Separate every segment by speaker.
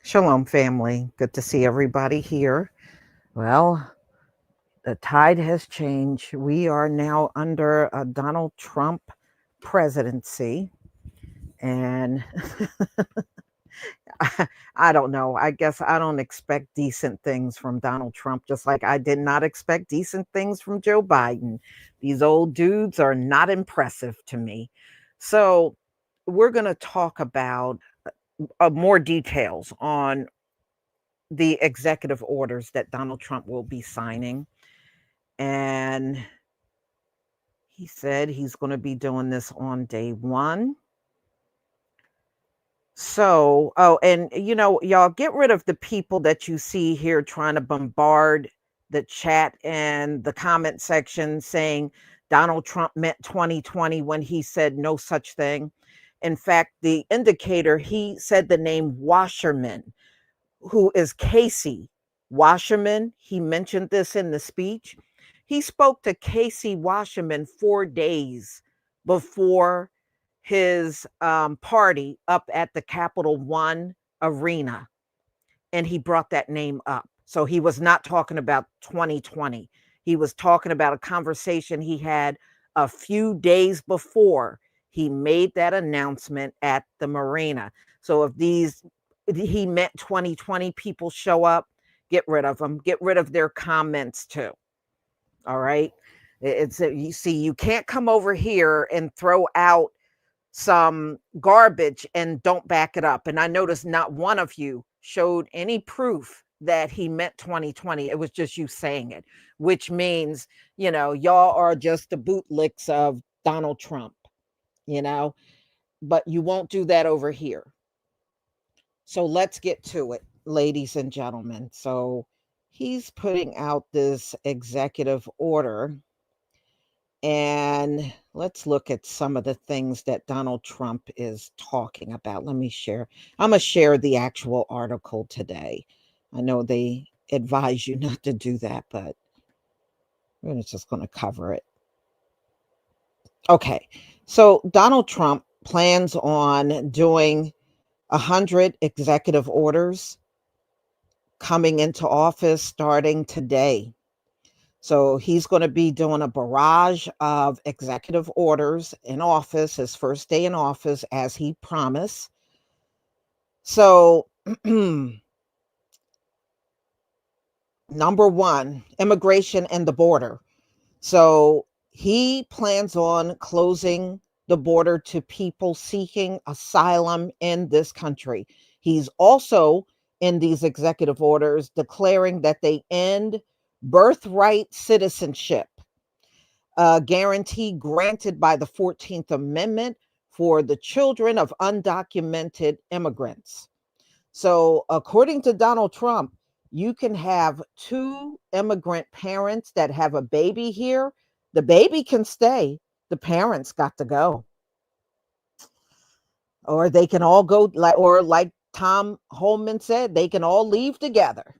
Speaker 1: Shalom, family. Good to see everybody here. Well, the tide has changed. We are now under a Donald Trump presidency. And I don't know. I guess I don't expect decent things from Donald Trump, just like I did not expect decent things from Joe Biden. These old dudes are not impressive to me. So we're going to talk about more details on the executive orders that Donald Trump will be signing. And he said he's going to be doing this on day one. So, and y'all get rid of the people that you see here trying to bombard the chat and the comment section saying Donald Trump meant 2020 when he said no such thing. In fact, the indicator, he said the name Washerman, who is Casey Washerman. He mentioned this in the speech. He spoke to Casey Washerman 4 days before his party up at the Capital One Arena, and he brought that name up. So he was not talking about 2020. He was talking about a conversation he had a few days before he made that announcement at the marina. So if he meant 2020 people show up, get rid of them. Get rid of their comments too. All right. You see, you can't come over here and throw out some garbage and don't back it up. And I noticed not one of you showed any proof that he meant 2020. It was just you saying it, which means, y'all are just the bootlicks of Donald Trump, but you won't do that over here. So let's get to it, ladies and gentlemen. So he's putting out this executive order. And let's look at some of the things that Donald Trump is talking about. Let me share. I'm going to share the actual article today. I know they advise you not to do that, but we're just going to cover it. Okay. So Donald Trump plans on doing 100 executive orders coming into office starting today. So he's going to be doing a barrage of executive orders in office, his first day in office, as he promised. So, number one, immigration and the border. So he plans on closing the border to people seeking asylum in this country. He's also, in these executive orders, declaring that they end birthright citizenship, a guarantee granted by the 14th Amendment for the children of undocumented immigrants. So, according to Donald Trump, you can have two immigrant parents that have a baby here. The baby can stay, the parents got to go. Or they can all go, like Tom Holman said, they can all leave together.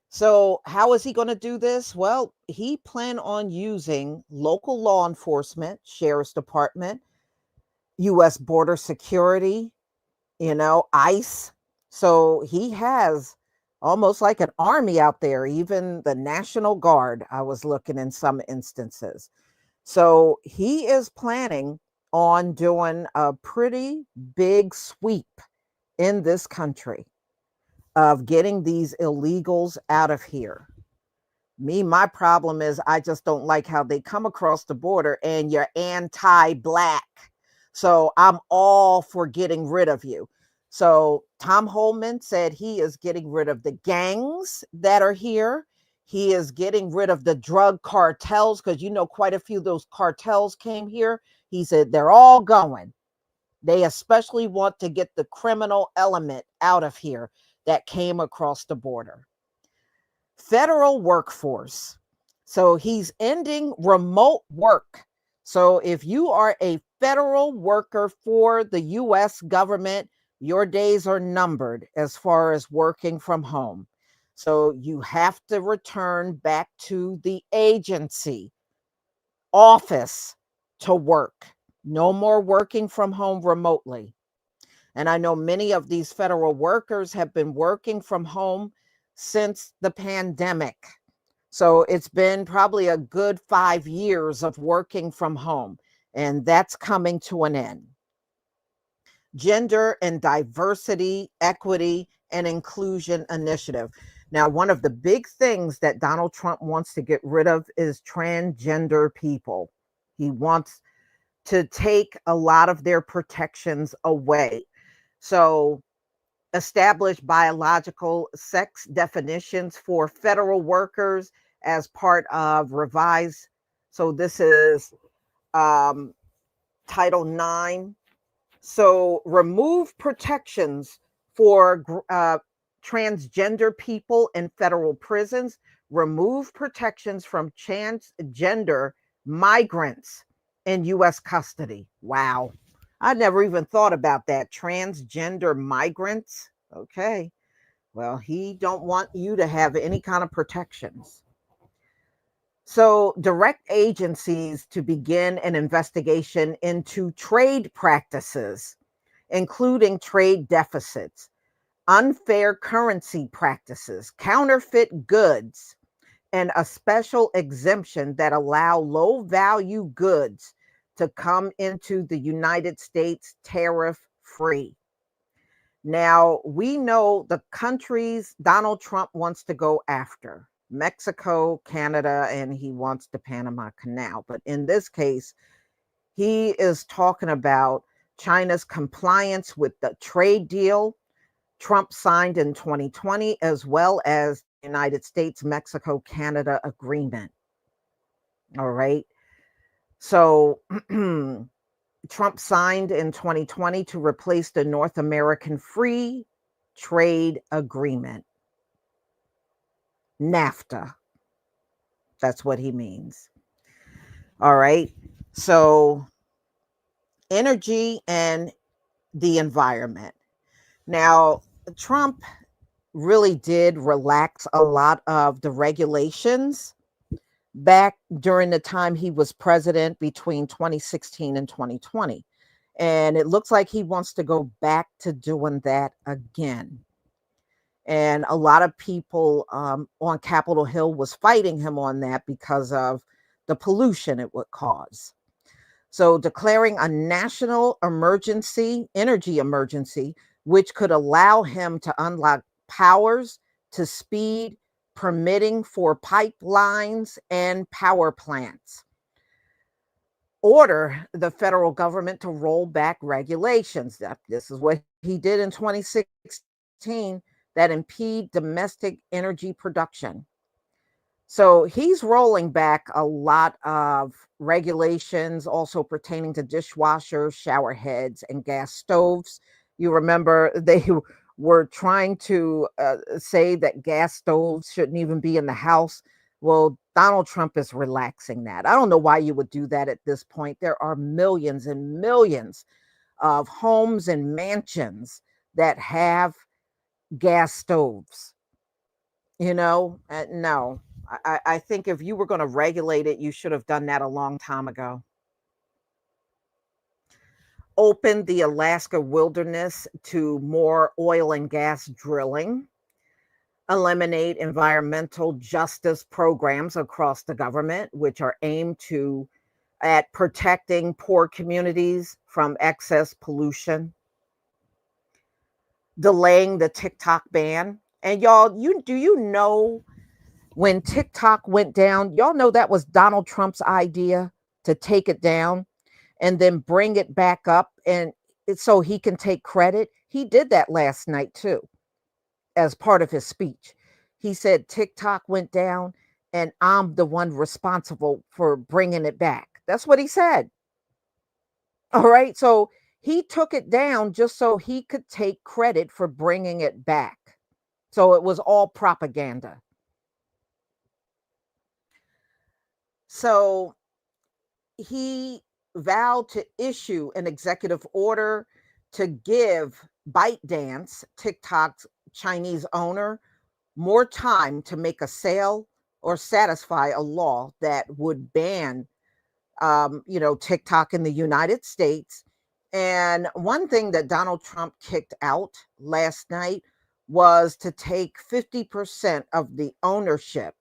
Speaker 1: So, how is he going to do this? Well, he planned on using local law enforcement, Sheriff's Department, U.S. Border Security, ICE. So he has almost like an army out there, even the National Guard. I was looking in some instances. So he is planning on doing a pretty big sweep in this country of getting these illegals out of here. My problem is I just don't like how they come across the border and you're anti-Black. So I'm all for getting rid of you. So Tom Holman said he is getting rid of the gangs that are here. He is getting rid of the drug cartels because, quite a few of those cartels came here. He said they're all going. They especially want to get the criminal element out of here that came across the border. Federal workforce. So he's ending remote work. So if you are a federal worker for the US government, your days are numbered as far as working from home. So you have to return back to the agency office to work. No more working from home remotely. And I know many of these federal workers have been working from home since the pandemic. So it's been probably a good 5 years of working from home, and that's coming to an end. Gender and Diversity, Equity, and Inclusion Initiative. Now, one of the big things that Donald Trump wants to get rid of is transgender people. He wants to take a lot of their protections away. So, establish biological sex definitions for federal workers as part of revised. So this is Title IX. So remove protections for transgender people in federal prisons. Remove protections from transgender migrants in U.S. custody. Wow. I never even thought about that. Transgender migrants. Okay. Well, he don't want you to have any kind of protections. So direct agencies to begin an investigation into trade practices, including trade deficits, unfair currency practices, counterfeit goods, and a special exemption that allow low value goods to come into the United States tariff free. Now, we know the countries Donald Trump wants to go after: Mexico, Canada, and he wants the Panama Canal. But in this case, he is talking about China's compliance with the trade deal Trump signed in 2020, as well as the United States Mexico Canada agreement. All right. So Trump signed in 2020 to replace the North American Free Trade Agreement, NAFTA. That's what he means. All right. So energy and the environment. Now, Trump really did relax a lot of the regulations back during the time he was president between 2016 and 2020. And it looks like he wants to go back to doing that again. And a lot of people on Capitol Hill was fighting him on that because of the pollution it would cause. So declaring a national emergency, energy emergency, which could allow him to unlock powers to speed permitting for pipelines and power plants. Order the federal government to roll back regulations. This is what he did in 2016 that impede domestic energy production. So he's rolling back a lot of regulations also pertaining to dishwashers, shower heads, and gas stoves. You remember they were trying to say that gas stoves shouldn't even be in the house. Well, Donald Trump is relaxing that. I don't know why you would do that at this point. There are millions and millions of homes and mansions that have gas stoves. No. I think if you were going to regulate it, you should have done that a long time ago. Open the Alaska wilderness to more oil and gas drilling. Eliminate environmental justice programs across the government, which are aimed at protecting poor communities from excess pollution. Delaying the TikTok ban. And y'all, you know when TikTok went down, y'all know that was Donald Trump's idea to take it down and then bring it back up and so he can take credit. He did that last night too, as part of his speech. He said TikTok went down and I'm the one responsible for bringing it back. That's what he said. All right. So he took it down just so he could take credit for bringing it back. So it was all propaganda. So he vowed to issue an executive order to give ByteDance, TikTok's Chinese owner, more time to make a sale or satisfy a law that would ban, TikTok in the United States. And one thing that Donald Trump kicked out last night was to take 50% of the ownership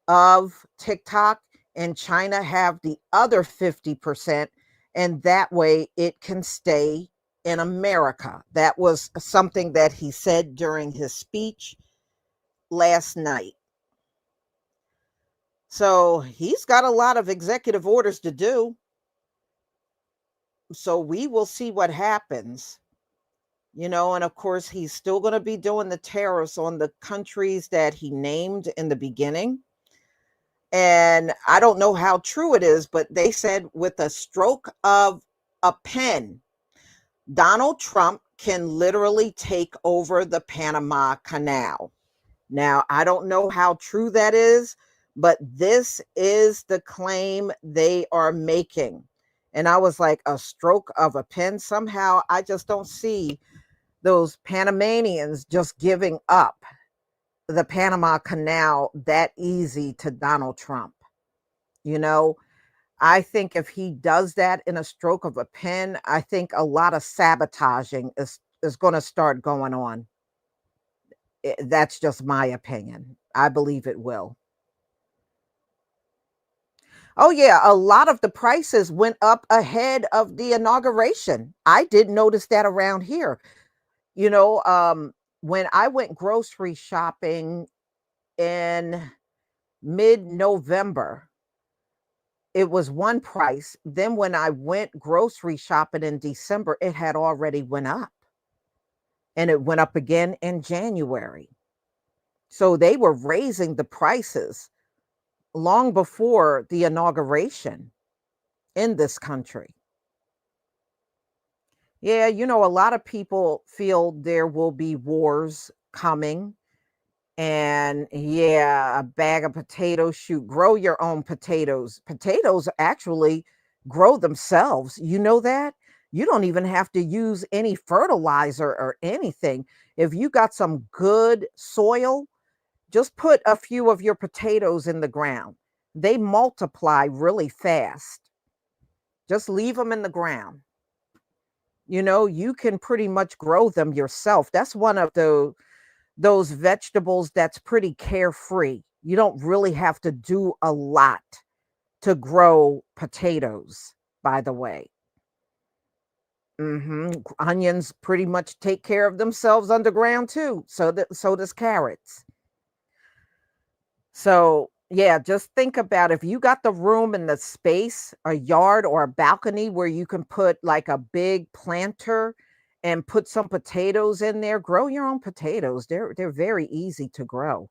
Speaker 1: of TikTok and China have the other 50%. And that way it can stay in America. That was something that he said during his speech last night. So he's got a lot of executive orders to do. So we will see what happens. And of course, he's still going to be doing the tariffs on the countries that he named in the beginning. And I don't know how true it is, but they said with a stroke of a pen, Donald Trump can literally take over the Panama Canal. Now, I don't know how true that is, but this is the claim they are making. And I was like, a stroke of a pen. Somehow I just don't see those Panamanians just giving up the Panama Canal that easy to Donald Trump. I think if he does that in a stroke of a pen, I think a lot of sabotaging is going to start going on. That's just my opinion. I believe it will. Oh, yeah. A lot of the prices went up ahead of the inauguration. I did notice that around here. You know, when I went grocery shopping in mid November, it was one price. Then when I went grocery shopping in December, it had already went up. And it went up again in January. So they were raising the prices long before the inauguration in this country. Yeah, a lot of people feel there will be wars coming. And yeah, a bag of potatoes, shoot, grow your own potatoes. Potatoes actually grow themselves. You know that? You don't even have to use any fertilizer or anything. If you got some good soil, just put a few of your potatoes in the ground. They multiply really fast. Just leave them in the ground. You can pretty much grow them yourself. That's one of those vegetables that's pretty carefree. You don't really have to do a lot to grow potatoes, by the way. Onions pretty much take care of themselves underground too. So does carrots. So, yeah, just think about if you got the room and the space, a yard or a balcony where you can put like a big planter and put some potatoes in there, grow your own potatoes. They're very easy to grow.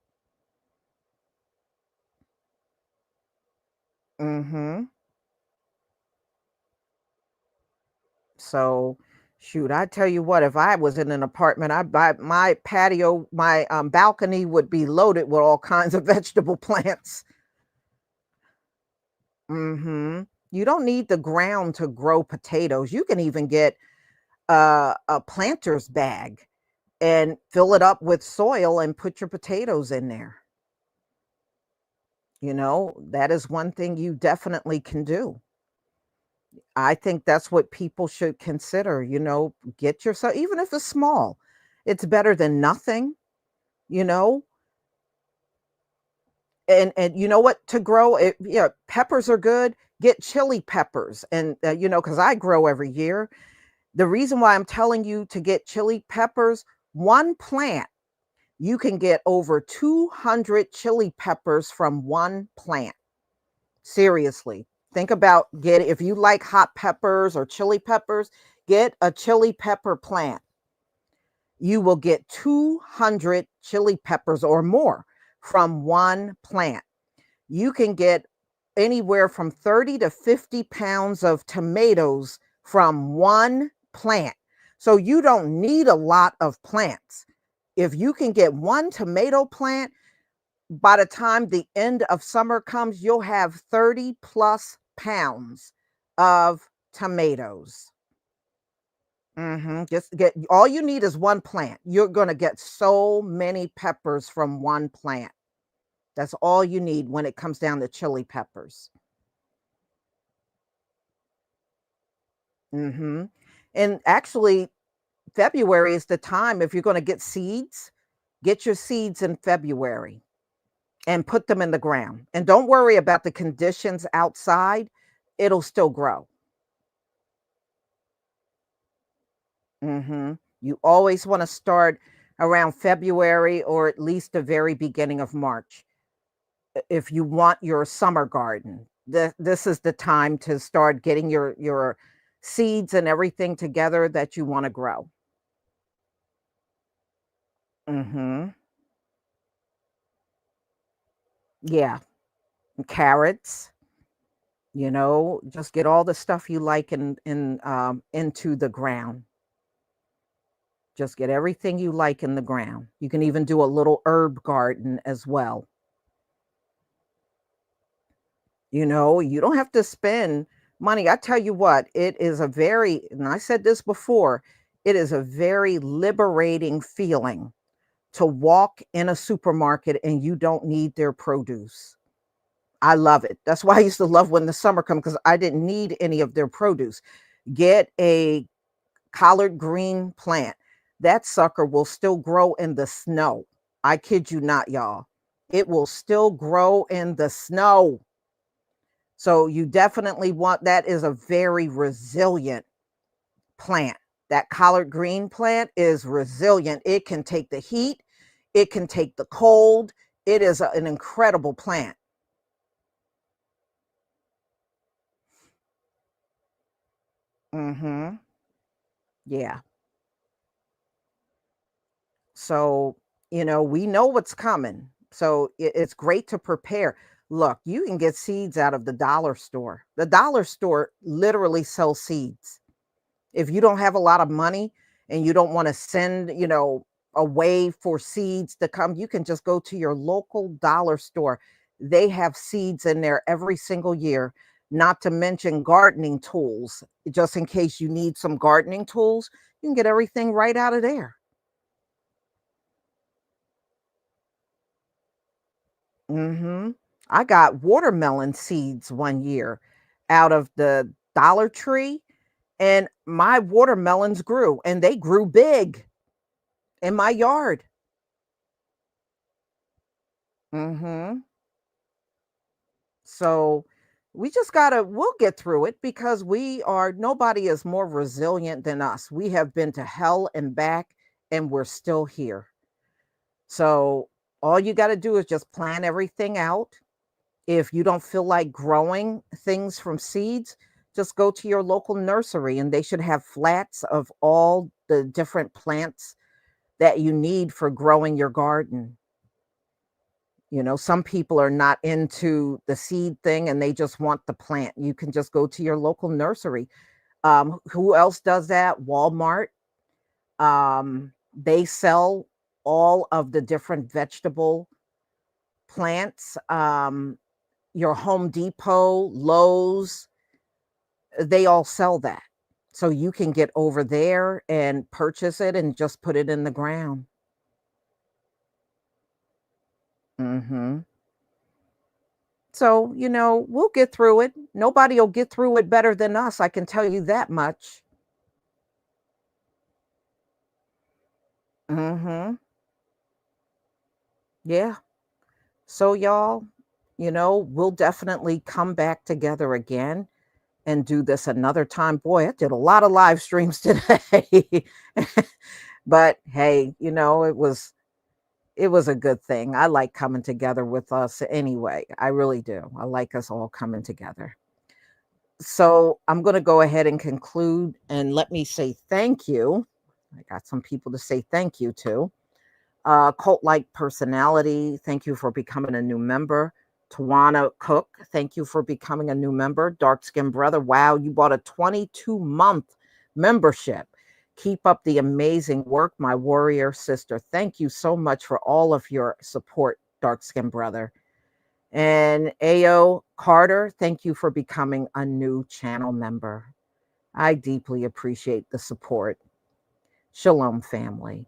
Speaker 1: Mhm. So, shoot, I tell you what, if I was in an apartment, I buy my patio, my balcony would be loaded with all kinds of vegetable plants. Mhm. You don't need the ground to grow potatoes. You can even get a planter's bag and fill it up with soil and put your potatoes in there. That is one thing you definitely can do. I think that's what people should consider, get yourself, even if it's small, it's better than nothing, you know. And you know what to grow it, yeah, peppers are good. Get chili peppers, and because I grow every year. The reason why I'm telling you to get chili peppers, one plant, you can get over 200 chili peppers from one plant. Seriously. Think about if you like hot peppers or chili peppers, get a chili pepper plant. You will get 200 chili peppers or more from one plant. You can get anywhere from 30 to 50 pounds of tomatoes from one plant. So you don't need a lot of plants. If you can get one tomato plant, by the time the end of summer comes, you'll have 30 plus pounds of tomatoes. Just get all you need is one plant. You're going to get so many peppers from one plant. That's all you need when it comes down to chili peppers. hmm And actually, February is the time if you're going to get your seeds in February and put them in the ground. And don't worry about the conditions outside, it'll still grow. You always want to start around February or at least the very beginning of March if you want your summer garden. This is the time to start getting your seeds and everything together that you want to grow. Mhm. Yeah, carrots, just get all the stuff you like into the ground. Just get everything you like in the ground. You can even do a little herb garden as well. You don't have to spend money. I tell you what, it is and I said this before, it is a very liberating feeling to walk in a supermarket and you don't need their produce. I love it. That's why I used to love when the summer comes because I didn't need any of their produce. Get a collard green plant. That sucker will still grow in the snow. I kid you not, y'all. It will still grow in the snow. So you definitely want that is a very resilient plant. That collard green plant is resilient. It can take the heat, it can take the cold. It is an incredible plant. Mhm. Yeah. So, we know what's coming. So it's great to prepare. Look, you can get seeds out of the dollar store. The dollar store literally sells seeds. If you don't have a lot of money and you don't want to send, away for seeds to come, you can just go to your local dollar store. They have seeds in there every single year, not to mention gardening tools. Just in case you need some gardening tools, you can get everything right out of there. Mhm. I got watermelon seeds one year out of the Dollar Tree, and my watermelons grew, and they grew big in my yard. Mhm. So we just we'll get through it because nobody is more resilient than us. We have been to hell and back and we're still here. So all you got to do is just plan everything out. If you don't feel like growing things from seeds, just go to your local nursery and they should have flats of all the different plants that you need for growing your garden. Some people are not into the seed thing and they just want the plant. You can just go to your local nursery. Who else does that? Walmart. They sell all of the different vegetable plants. Your Home Depot, Lowe's, they all sell that. So you can get over there and purchase it and just put it in the ground. Mhm. So, we'll get through it. Nobody'll get through it better than us, I can tell you that much. Mhm. Yeah. So y'all, we'll definitely come back together again and do this another time. Boy, I did a lot of live streams today. But hey, it was a good thing. I like coming together with us anyway. I really do. I like us all coming together. So I'm going to go ahead and conclude and let me say thank you. I got some people to say thank you to. Cult like personality, thank you for becoming a new member. Tawana Cook, thank you for becoming a new member. Dark Skin Brother, wow, you bought a 22-month membership. Keep up the amazing work, my warrior sister. Thank you so much for all of your support, Dark Skin Brother. And AO Carter, thank you for becoming a new channel member. I deeply appreciate the support. Shalom, family.